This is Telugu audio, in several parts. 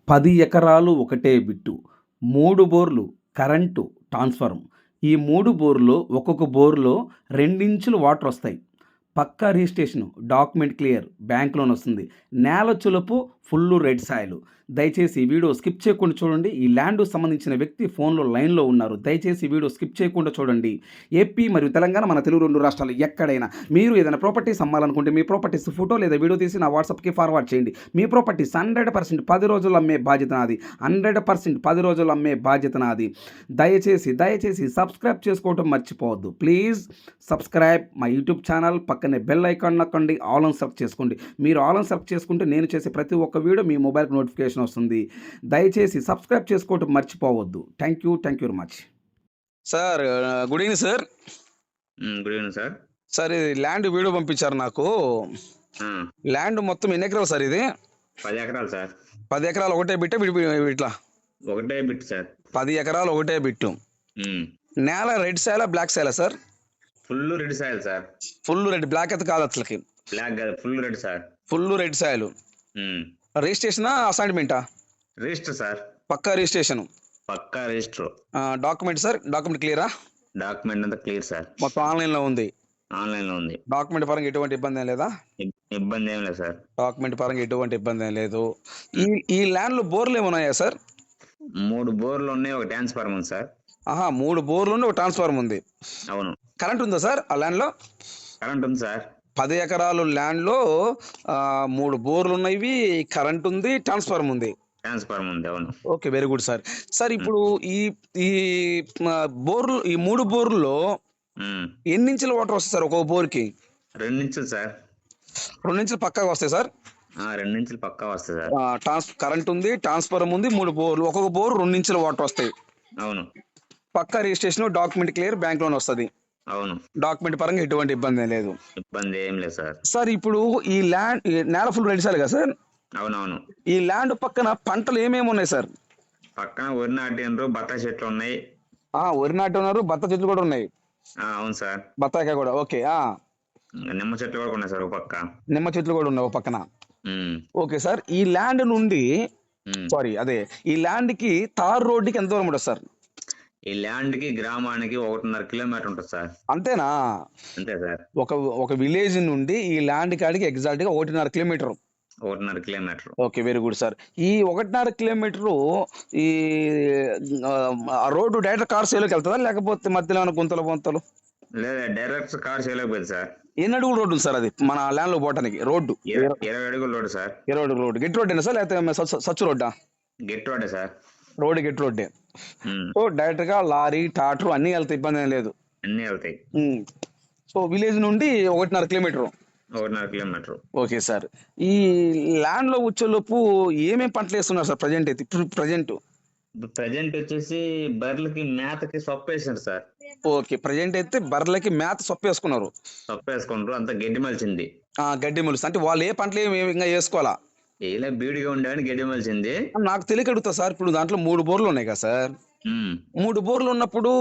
10 ఎకరాలు ఒకటే బిట్టు. 3 బోర్లు, కరెంటు, ట్రాన్స్‌ఫార్మర్. ఈ 3 బోర్‌లో ఒక్కొక్క బోర్‌లో 2 ఇంచులు వాటరొస్తాయి. పక్కా registration, document clear, bank loan వస్తుంది. నేల చులుపు ఫుల్లు రెడ్ సాయిలు. దయచేసి ఈ వీడియో స్కిప్ చేయకుండా చూడండి. ఈ ల్యాండ్‌కు సంబంధించిన వ్యక్తి ఫోన్‌లో లైన్‌లో ఉన్నారు. దయచేసి ఈ వీడియో స్కిప్ చేయకుండా చూడండి. ఏపీ మరియు తెలంగాణ మన తెలుగు 2 రాష్ట్రాలు ఎక్కడైనా మీరు ఏదైనా ప్రాపర్టీస్ అమ్మాలనుకుంటే మీ ప్రాపర్టీస్ ఫోటో లేదా వీడియో తీసి నా వాట్సాప్‌కి ఫార్వర్డ్ చేయండి. మీ ప్రాపర్టీస్ 100% 10 రోజుల్లో అమ్మే బాధ్యత నాది. 100% 10 రోజుల్లో అమ్మే బాధ్యత నాది. దయచేసి సబ్స్క్రైబ్ చేసుకోవడం మర్చిపోవద్దు. Please subscribe my YouTube channel. పక్కనే బెల్ ఐకాన్ నొక్కండి. ఆల్ ఆన్ సెలెక్ట్ చేసుకోండి. మీరు ఆల్ ఆన్ సెలెక్ట్ చేసుకుంటే నేను చేసే ప్రతి ఒక్క వీడియో మీ మొబైల్‌కి నోటిఫికేషన్ వస్తుంది. దయచేసి సబ్స్క్రైబ్ చేసుకోవడం మర్చిపోవద్దు. Thank you very much. Sir good evening sir. Good evening sir. Sir ఇది ల్యాండ్ వీడియో పంపించారు నాకు. ల్యాండ్ మొత్తం ఎన్ని ఎకరాలు సార్ ఇది? 10 ఎకరాలు సార్. 10 ఎకరాలు ఒకటే బిట్టే ఇట్లా ఒకటే బిట్ సార్. 10 ఎకరాలు ఒకటే బిట్టు. నేల రెడ్ సాయిలా బ్లాక్ సాయిలా sir? Full red soil sir. Full red, black అయితే కాదు అసలుకి. బ్లాక్ కాదు, full red sir. Full red soil. రిజిస్ట్రేషనా అసైన్మెంటా? Register sir. పక్కా రిజిస్ట్రేషన్. పక్కా రిజిస్టర్. డాక్యుమెంట్ సార్, డాక్యుమెంట్ క్లియరా? డాక్యుమెంట్ అంతా క్లియర్ సార్. మొత్తం ఆన్లైన్లో ఉంది. ఆన్లైన్ లో ఉంది. డాక్యుమెంట్ పరంగా ఎటువంటి ఇబ్బంది ఏం లేదా? ఇబ్బంది ఏం లేదు సార్. డాక్యుమెంట్ పరంగా ఎటువంటి ఇబ్బంది ఏం లేదు. ఈ ల్యాండ్ లో బోర్లు ఏమున్నాయా సార్? 3 బోర్లు ఉన్నాయి, ఒక ట్రాన్స్ఫార్మర్ ఉంది సార్. 3 బోర్లు ఉన్నాయి, ఒక ట్రాన్స్ఫార్మర్ ఉంది. అవును. కరెంట్ ఉందా సార్ ఆ ల్యాండ్ లో? కరెంట్ ఉంది సార్. 10 ఎకరాలు ల్యాండ్ లో 3 బోర్లు ఉన్నాయి, కరెంట్ ఉంది, ట్రాన్స్ఫార్మర్ ఉంది. ట్రాన్స్ఫార్మర్ ఉంది. అవును. Okay, very good sir. Sir ఇప్పుడు ఈ ఈ బోర్లు, ఈ 3 బోర్లలో ఎన్ని ఇంచుల వాటర్ వస్తాయి సార్ ఒక్కొక్క బోర్కి? 2 ఇంచులు సార్. 2 ఇంచులు పక్కాగా వస్తాయి సార్. 2 ఇంచులు పక్కా వస్తాయి సార్. కరెంట్ ఉంది, ట్రాన్స్ఫార్మర్ ఉంది, 3 బోర్లు, ఒక్కొక్క బోర్ 2 ఇంచుల వాటర్ వస్తాయి. అవును. పక్కా registration, document clear, bank loan వస్తుంది. అవును. డాక్యుమెంట్ పరంగా ఎటువంటి ఇబ్బంది ఏం లేదు. ఇబ్బంది ఏం లేదు సార్. సార్ ఇప్పుడు ఈ ల్యాండ్ నేల ఫుల్ రెడీ సార్ కదా సార్? అవునవును. ఈ ల్యాండ్ పక్కన పంటలు ఏమేమి ఉన్నాయి సార్? పక్కన వరి నాటిండ్రు, బత్తాయి చెట్లు ఉన్నాయి. వరి నాటి ఉన్నారు, బత్తాయి చెట్లు కూడా ఉన్నాయి. అవును సార్. బత్తాయికాయ కూడా. ఓకే. నిమ్మ చెట్లు కూడా ఉన్నాయి సార్ ఒక పక్క. నిమ్మ చెట్లు కూడా ఉన్నాయి ఒక పక్కన. Okay sir. ఈ ల్యాండ్ నుండి ఈ ల్యాండ్ కి తార్ రోడ్డుకి ఎంత దూరం ఉంటుంది సార్? ఈ ల్యాండ్ కి గ్రామానికి 1.5 కిలోమీటర్ ఉంటుంది సార్. అంతేనా? అంతే సార్. ఒక విలేజ్ నుండి ఈ ల్యాండ్ కాడికి ఎగ్జాక్ట్ గా 1.5 kilometre. 1.5 kilometre. Okay, very good sir. ఈ 1.5 కిలోమీటర్ ఈ రోడ్డు డైరెక్ట్ కార్ సేలోకి వెళ్తుందా, లేకపోతే మధ్యలో ఏమైనా గుంతలు? లేదా డైరెక్ట్ కార్ చేయలేకపోయింది సార్. ఎన్ని అడుగులు రోడ్డు ఉంది సార్ అది మన ల్యాండ్ లో పోవడానికి? రోడ్డు 20 అడుగుల రోడ్డు సార్. 20 అడుగుల రోడ్డు. గెట్ రోడ్డేనా సార్, లేకపోతే సచ్చు రోడ్డా? గెట్ రోడ్డే సార్. రోడ్డు గెట్ రోడ్డే. సో డైరెక్ట్ గా లారీ, ట్రాక్టర్ అన్ని వెళ్తాయి, ఇబ్బంది ఏం లేదు. అన్ని వెళ్తాయి. సో విలేజ్ నుండి 1.5 కిలోమీటర్. 1.5 కిలోమీటర్. Okay sir. ఈ ల్యాండ్ లో వచ్చేలోపు ఏమేమి పంటలు వేస్తున్నారు సార్ ప్రజెంట్ అయితే? ప్రజెంట్ వచ్చేసి బర్రెలకి మేతకి సొప్ప వేసారు సార్. ఓకే, ప్రజెంట్ అయితే బర్రెలకి మేత సొప్ప వేసుకున్నారు. సొప్ప వేసుకుంటారు, అంత గడ్డి మలిచింది. గడ్డి మొలుసు అంటే వాళ్ళు ఏ పంటలు ఇంకా వేసుకోవాలా? ఇలా బీడిగా ఉండేవని గడ్డి మలిచింది. నాకు తెలియక అడుగుతా సార్. ఇప్పుడు దాంట్లో 3 బోర్లు ఉన్నాయి కదా సార్? 3 బోర్లు ఉన్నప్పుడు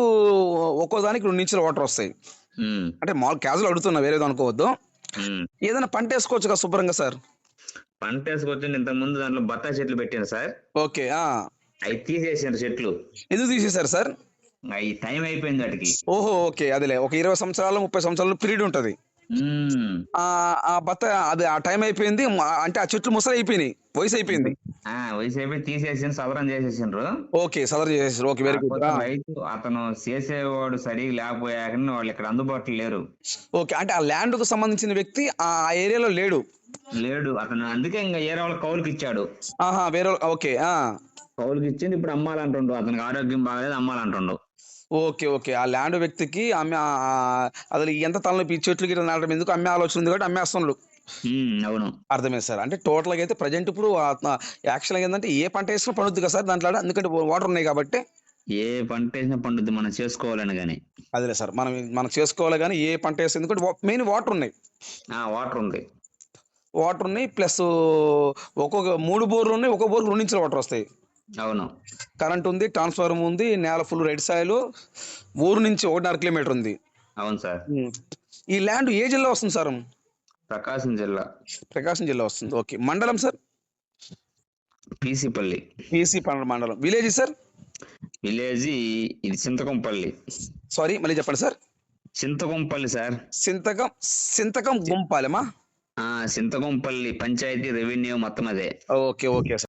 ఒక్కో దానికి 2 ఇంచుల వాటర్ వస్తాయి. అంటే మామూలు క్యాజువల్ అడుగుతున్నా, వేరేది అనుకోవద్దు. ఏదైనా పంట వేసుకోవచ్చు కదా శుభ్రంగా సార్? పంట వేసుకోవచ్చు. ఇంత ముందు దాంట్లో బత్తాయి చెట్లు పెట్టాను సార్. ఓకే. అవి తీసేసారు చెట్లు. ఎందుకు తీసేశారు సార్? అవి టైం అయిపోయింది వాటికి. ఓహో, ఓకే. అదిలే, ఒక 20 సంవత్సరాలు 30 సంవత్సరాలు పీరియడ్ ఉంటది. ఆ బత్తాయి అది ఆ టైం అయిపోయింది. అంటే ఆ చెట్లు ముసలి అయిపోయినాయి, వయసు అయిపోయింది. వయసు అయిపోయి తీసేసి సదరం చేసేసిండ్రు. ఓకే, సదరం చేసేసారు. Okay, very good. రైతు అతను చేసేవాడు సరిగా లేకపోయాక వాళ్ళు ఇక్కడ అందుబాటులో లేరు. ఓకే, అంటే ఆ ల్యాండ్ కు సంబంధించిన వ్యక్తి ఆ ఏరియాలో లేడు. అతను అందుకే ఇంకా ఏరే వాళ్ళ కౌలుకి ఇచ్చాడు. వేరే. ఓకే. కౌలుకి ఇచ్చింది. ఇప్పుడు అమ్మాలంటుండు. అతనికి ఆరోగ్యం బాగలేదు, అమ్మాలంటుండు. ఓకే. ఆ ల్యాండ్ వ్యక్తికి అమ్మే అసలు ఎంత తలనొప్పి, చెట్లు గిట్ల నాటడం ఎందుకు, అమ్మే ఆలోచన ఉంది కాబట్టి అమ్మేస్తున్నాడు. అవును, అర్థమైంది సార్. అంటే టోటల్ గా అయితే ప్రజెంట్ ఇప్పుడు యాక్చువల్ గా ఏంటంటే ఏ పంట వేసినా పండుద్ది కదా సార్ దాంట్లో, ఎందుకంటే వాటర్ ఉన్నాయి కాబట్టి. ఏ పంట వేసినా పండుద్ది, మనం చేసుకోవాలని. కానీ అదే సార్, మనం చేసుకోవాలి కానీ ఏ పంట వేస్తే, ఎందుకంటే మెయిన్ వాటర్ ఉన్నాయి. వాటర్ ఉన్నాయి ప్లస్ ఒక్కొక్క 3 బోర్లు ఉన్నాయి, ఒక్కొక్క బోర్లు 2 ఇంచుల వాటర్ వస్తాయి. అవును. కరెంట్ ఉంది, ట్రాన్స్ఫార్మర్ ఉంది, నేల ఫుల్ రెడ్ సాయిల్, ఊరు నుంచి 1.5 కిలోమీటర్ ఉంది. అవును సార్. ఈ ల్యాండ్ ఏ జిల్లా వస్తుంది సార్? ప్రకాశం జిల్లా. ప్రకాశం జిల్లా వస్తుంది. ఓకే. మండలం సార్? పీసీపల్లి. పిసి మండలం. Village sir? విలేజ్ ఇది చింతకంపల్లి. సారీ మళ్ళీ చెప్పండి సార్. చింతకంపల్లి సార్. సింతకం గుంపాలెమా? చింతకంపల్లి పంచాయతీ రెవెన్యూ మొత్తం అదే. Okay okay sir.